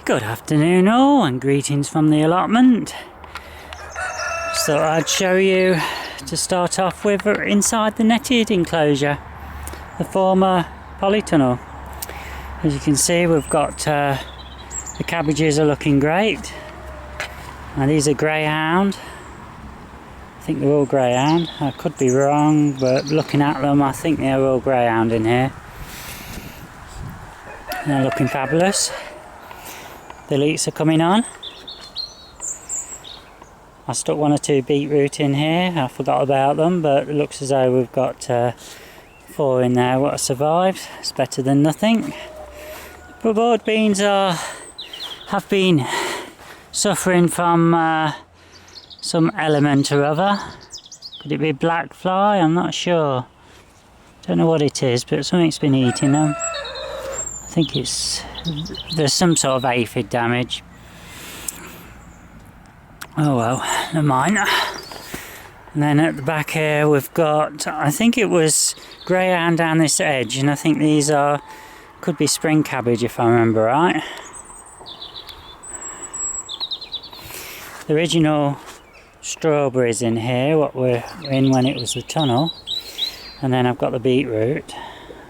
Good afternoon all, and greetings from the allotment. Just thought I'd show you to start off with inside the netted enclosure, the former polytunnel. As you can see, we've got the cabbages are looking great. Now these are greyhound. I think they're all greyhound. I could be wrong, but looking at them I think they're all greyhound in here. They're looking fabulous. The leeks are coming on. I stuck one or two beetroot in here. I forgot about them, but it looks as though we've got 4 in there what have survived. It's better than nothing. But broad beans have been suffering from some element or other. Could it be black fly? I'm not sure. Don't know what it is, but something's been eating them. I think there's some sort of aphid damage. Oh well, never mind. And then at the back here we've got, I think it was greyhound down this edge, and I think these could be spring cabbage if I remember right. The original strawberries in here, what were in when it was the tunnel, and then I've got the beetroot.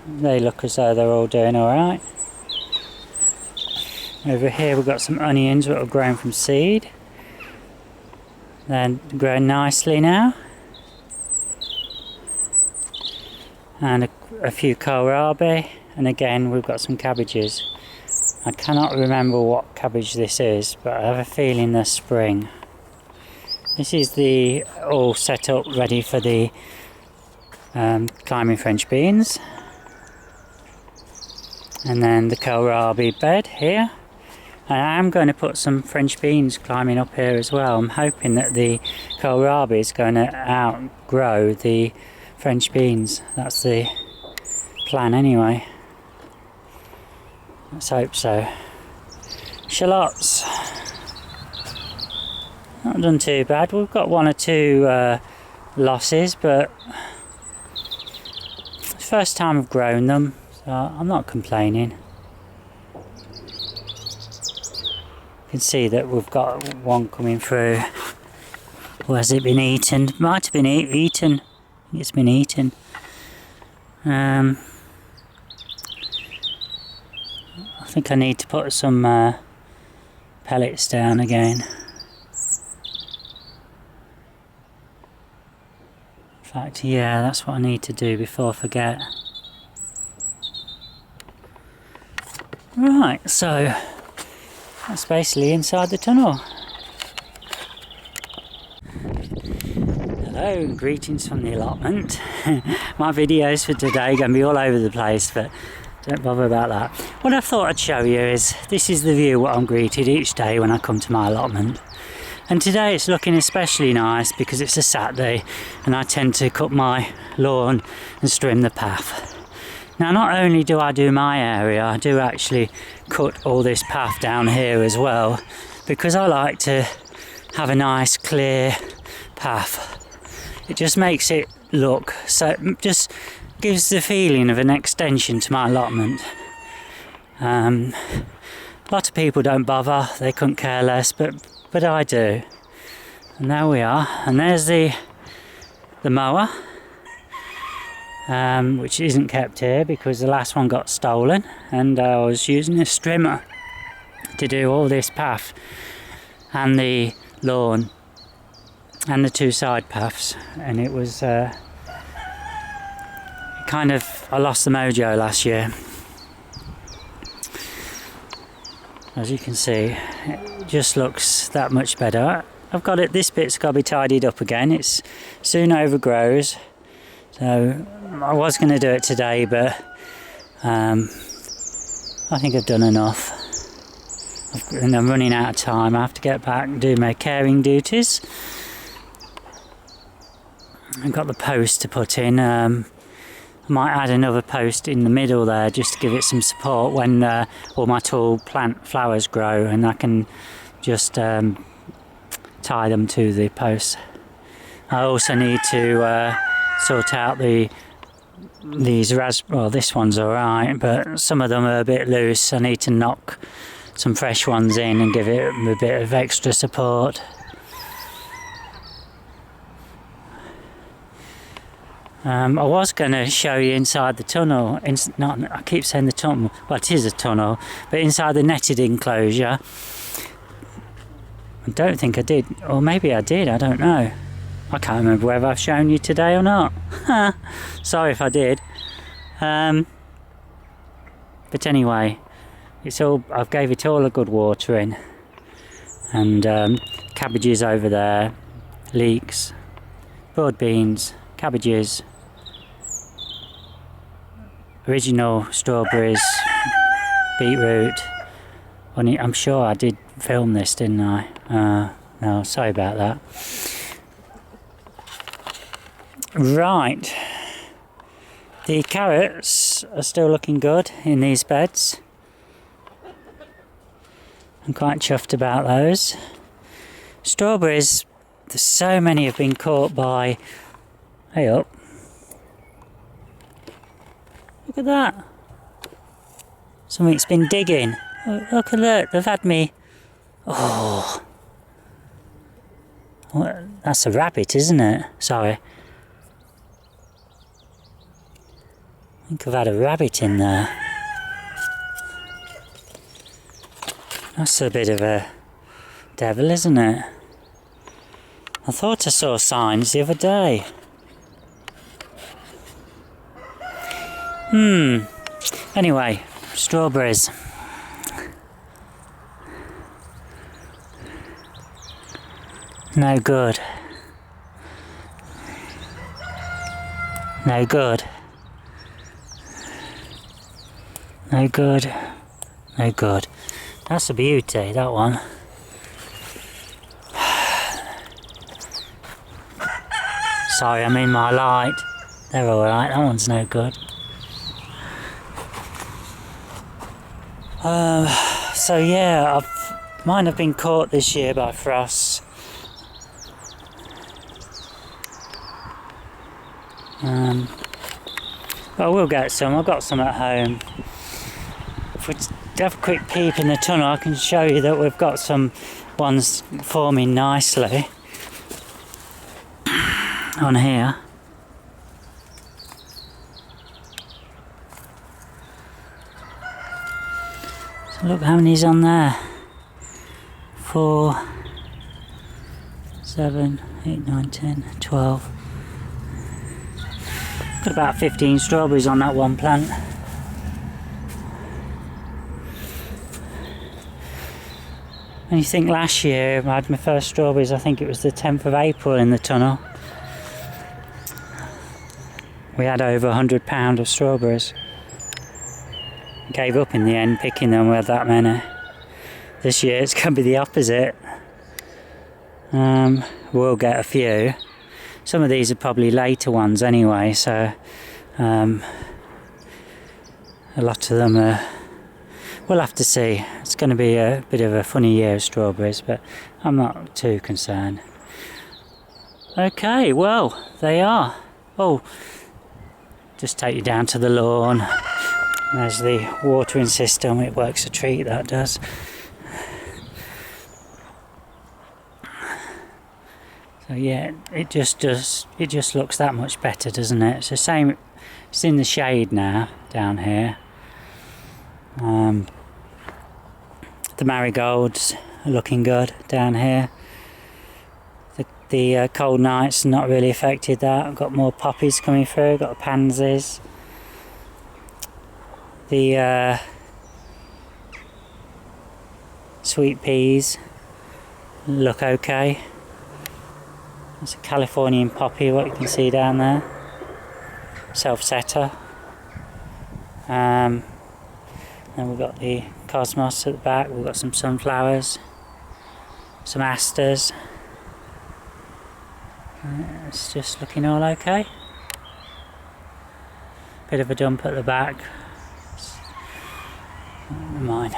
They look as though they're all doing alright. Over here we've got some onions that have grown from seed. They're growing nicely now. And a few kohlrabi, and again we've got some cabbages. I cannot remember what cabbage this is, but I have a feeling they're spring. This is the all set up ready for the climbing French beans. And then the kohlrabi bed here. And I am going to put some French beans climbing up here as well. I'm hoping that the kohlrabi is going to outgrow the French beans. That's the plan anyway. Let's hope so. Shallots. Not done too bad. We've got 1 or 2 losses, but it's the first time I've grown them, so I'm not complaining. You can see that we've got one coming through. Or has it been eaten? Might have been eaten. I think it's been eaten. I think I need to put some pellets down again. In fact, yeah, that's what I need to do before I forget. Right, so that's basically inside the tunnel. Hello and greetings from the allotment. My videos for today are going to be all over the place, but don't bother about that. What I thought I'd show you is, this is the view what I'm greeted each day when I come to my allotment. And today it's looking especially nice because it's a Saturday and I tend to cut my lawn and trim the path. Now not only do I do my area, I do actually cut all this path down here as well, because I like to have a nice clear path. It just makes it look, so it just gives the feeling of an extension to my allotment. A lot of people don't bother, they couldn't care less, but I do. And there we are, and there's the mower. Which isn't kept here because the last one got stolen, and I was using a strimmer to do all this path and the lawn and the 2 side paths, and it was I lost the mojo last year. As you can see, it just looks that much better. I've got it, this bit's got to be tidied up again. It's soon overgrows, so I was going to do it today, but I think I've done enough. And I'm running out of time. I have to get back and do my caring duties. I've got the post to put in. I might add another post in the middle there just to give it some support when all my tall plant flowers grow, and I can just tie them to the posts. I also need to sort out these well, this one's alright, but some of them are a bit loose. I need to knock some fresh ones in and give it a bit of extra support. I was going to show you inside the tunnel. I keep saying the tunnel. Well, it is a tunnel, but inside the netted enclosure. I don't think I did, or maybe I did. I don't know. I can't remember whether I've shown you today or not. Sorry if I did. But anyway, I've gave it all a good watering, and cabbages over there, leeks, broad beans, cabbages. Original strawberries, beetroot. I'm sure I did film this, didn't I? No, sorry about that. Right. The carrots are still looking good in these beds. I'm quite chuffed about those. Strawberries, there's so many have been caught by... Hey up. Look at that. Something's been digging. Look at that. They've had me. Oh. Well, that's a rabbit, isn't it? Sorry. I think I've had a rabbit in there. That's a bit of a devil, isn't it? I thought I saw signs the other day. Anyway, strawberries. No good. No good. No good. No good. That's a beauty, that one. Sorry, I'm in my light. They're alright, that one's no good. So yeah, mine have been caught this year by frost. But I will get some. I've got some at home. If we have a quick peep in the tunnel, I can show you that we've got some ones forming nicely on here. So look how many's on there. 4, 7, 8, 9, 10, 12. Got about 15 strawberries on that one plant. And you think last year I had my first strawberries, I think it was the 10th of April in the tunnel. We had over £100 of strawberries. Gave up in the end picking them, we had that many. This year it's going to be the opposite. We'll get a few. Some of these are probably later ones anyway, so a lot of them are... We'll have to see. It's going to be a bit of a funny year of strawberries, but I'm not too concerned. Okay, well, they are. Oh, just take you down to the lawn. There's the watering system. It works a treat, that does. So yeah, it just looks that much better, doesn't it? It's the same. It's in the shade now down here. The marigolds are looking good down here. The cold nights not really affected that. I've got more poppies coming through. Got the pansies. The sweet peas look okay. It's a Californian poppy, what you can see down there. Self-setter. Then we've got the cosmos at the back. We've got some sunflowers, some asters. It's just looking all okay. Bit of a dump at the back. Never mind.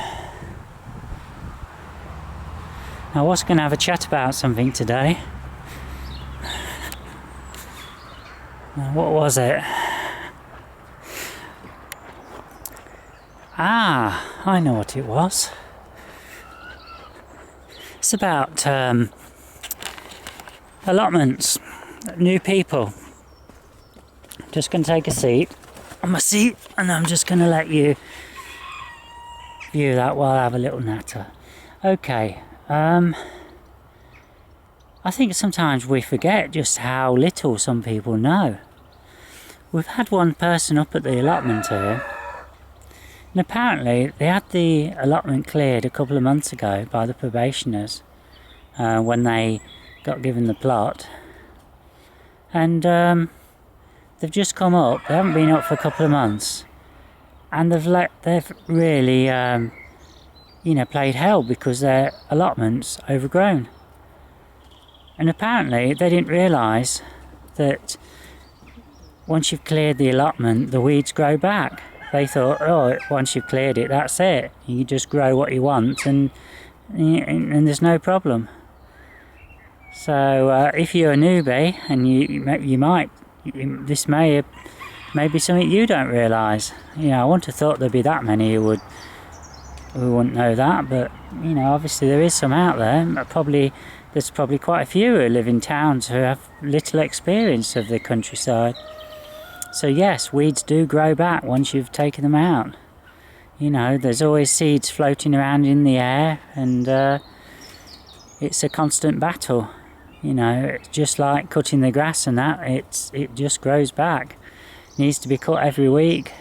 I was going to have a chat about something today. What was it? Ah, I know what it was. It's about allotments, new people. Just going to take a seat on my seat, and I'm just going to let you view that while I have a little natter. Okay, I think sometimes we forget just how little some people know. We've had one person up at the allotment here, and apparently they had the allotment cleared a couple of months ago by the probationers when they got given the plot, and they've just come up. They haven't been up for a couple of months, and they've really played hell because their allotment's overgrown. And apparently they didn't realise that once you've cleared the allotment, the weeds grow back. They thought, oh, once you've cleared it, that's it. You just grow what you want, and there's no problem. So if you're a newbie, and this may be something you don't realise. I wouldn't have thought there'd be that many who wouldn't know that, but obviously there is some out there. There's probably quite a few who live in towns who have little experience of the countryside. So yes, weeds do grow back once you've taken them out. There's always seeds floating around in the air, and it's a constant battle. It's just like cutting the grass and that. It just grows back. It needs to be cut every week.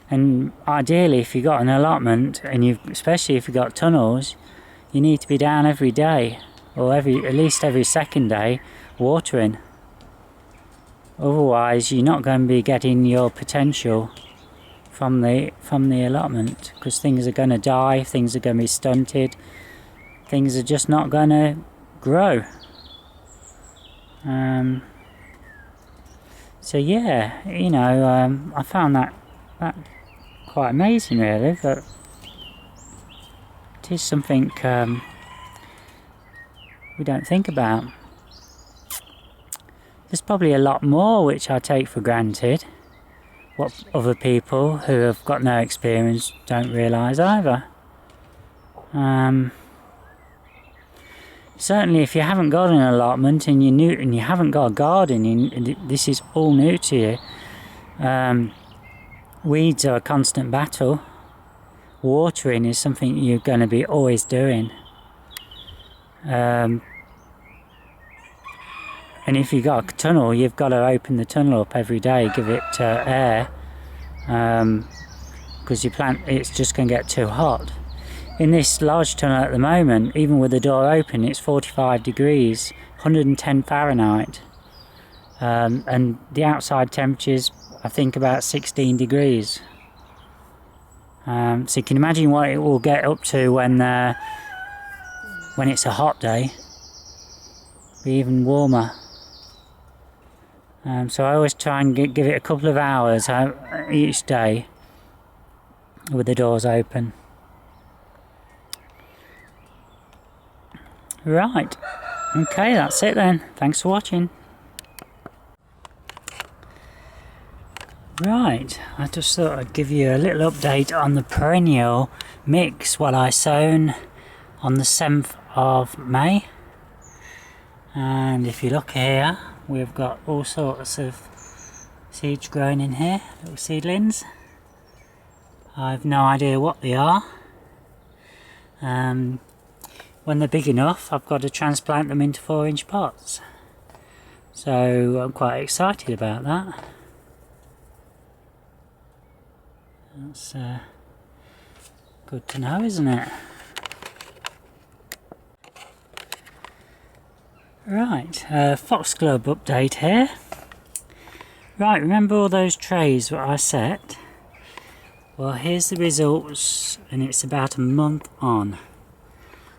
And ideally, if you've got an allotment, and especially if you've got tunnels, you need to be down every day, or at least every second day, watering. Otherwise, you're not going to be getting your potential from the allotment, because things are going to die, things are going to be stunted, things are just not going to grow. So yeah, I found that quite amazing, really. But it is something we don't think about. There's probably a lot more which I take for granted, what other people who have got no experience don't realise either. Certainly if you haven't got an allotment and you're new and you haven't got a garden, and this is all new to you, weeds are a constant battle. Watering is something you're going to be always doing. And if you've got a tunnel, you've got to open the tunnel up every day, give it air, because your plant, it's just going to get too hot. In this large tunnel at the moment, even with the door open, it's 45 degrees, 110 Fahrenheit. And the outside temperature's, I think, about 16 degrees. So you can imagine what it will get up to when it's a hot day. Be even warmer. So I always try and give it a couple of hours each day with the doors open. Right, okay, that's it then. Thanks for watching. Right, I just thought I'd give you a little update on the perennial mix, what I sown on the 7th of May. And if you look here, we've got all sorts of seeds growing in here, little seedlings. I've no idea what they are. When they're big enough, I've got to transplant them into 4-inch pots. So I'm quite excited about that. That's good to know, isn't it? Right, foxglove update here. Right, remember all those trays that I set? Well, here's the results, and it's about a month on.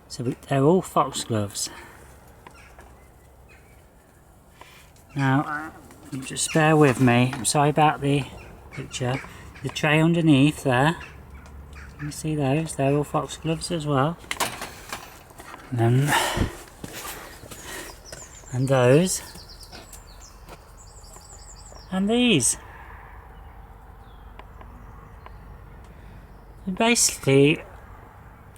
So they're all foxgloves. Now, just bear with me. I'm sorry about the picture. The tray underneath there. You see those? They're all foxgloves as well. And those. And these. Basically,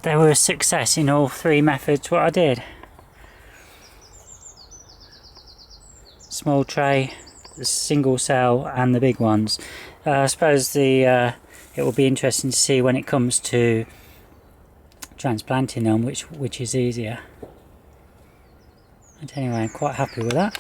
they were a success in all three methods what I did. Small tray, the single cell and the big ones. I suppose it will be interesting to see when it comes to transplanting them which is easier. But anyway, I'm quite happy with that.